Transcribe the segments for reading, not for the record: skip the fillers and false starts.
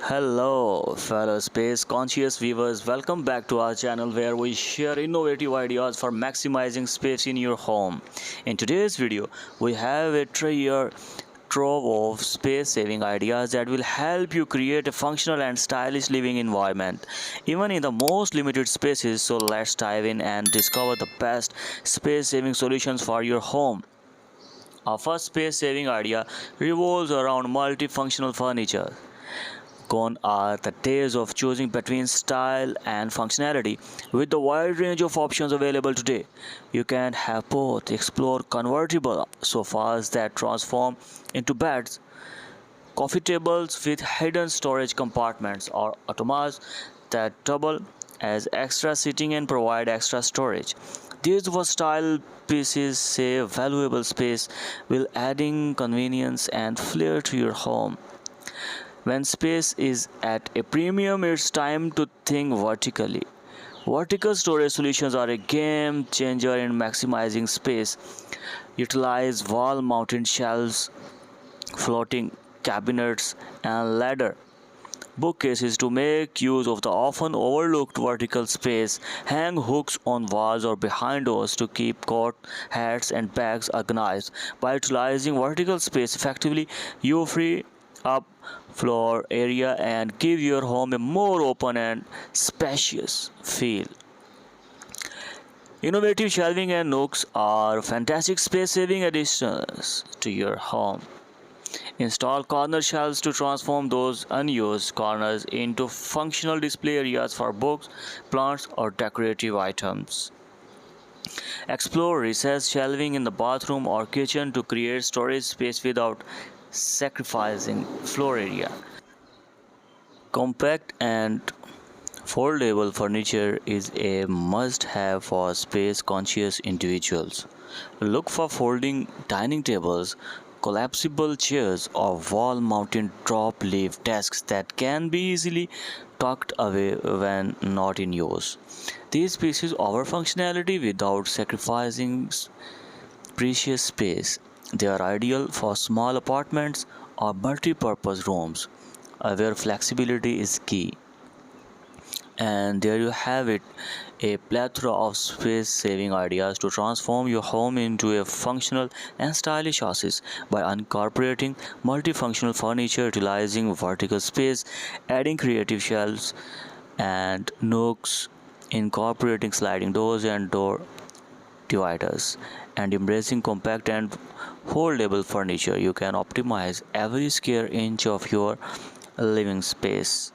Hello, fellow space conscious viewers. Welcome back to our channel where we share innovative ideas for maximizing space in your home. In today's video, we have a trove of space saving ideas that will help you create a functional and stylish living environment, even in the most limited spaces. So, let's dive in and discover the best space saving solutions for your home. Our first space saving idea revolves around multifunctional furniture. Gone are the days of choosing between style and functionality. With the wide range of options available today, you can have both. Explore convertible sofas that transform into beds, coffee tables with hidden storage compartments, or ottomans that double as extra seating and provide extra storage. These versatile pieces save valuable space while adding convenience and flair to your home. When space is at a premium, it's time to think vertically. Vertical storage solutions are a game changer in maximizing space. Utilize wall mounted shelves, floating cabinets, and ladder bookcases to make use of the often overlooked vertical space. Hang hooks on walls or behind doors to keep coat, hats, and bags organized. By utilizing vertical space effectively, you free up floor area and give your home a more open and spacious feel. Innovative shelving and nooks are fantastic space saving additions to your home. Install corner shelves to transform those unused corners into functional display areas for books, plants, or decorative items. Explore recessed shelving in the bathroom or kitchen to create storage space without sacrificing floor area. Compact and foldable furniture is a must have for space conscious individuals. Look for folding dining tables, collapsible chairs, or wall mounted drop leaf desks that can be easily tucked away when not in use. These pieces offer functionality without sacrificing precious space. They are ideal for small apartments or multi-purpose rooms where flexibility is key. And there you have it, a plethora of space saving ideas to transform your home into a functional and stylish oasis by incorporating multifunctional furniture, utilizing vertical space, adding creative shelves and nooks, incorporating sliding doors and door dividers, and embracing compact and foldable furniture. You can optimize every square inch of your living space.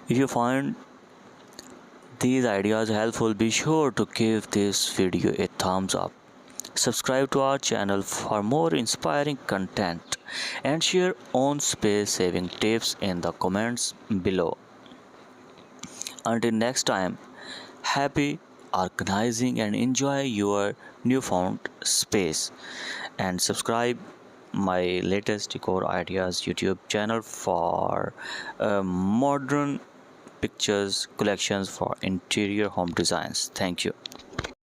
If you find these ideas helpful, be sure to give this video a thumbs up. Subscribe to our channel for more inspiring content and share own space saving tips in the comments below. Until next time, happy organizing and enjoy your newfound space, and subscribe my latest decor ideas YouTube channel for modern pictures collections for interior home designs. Thank you.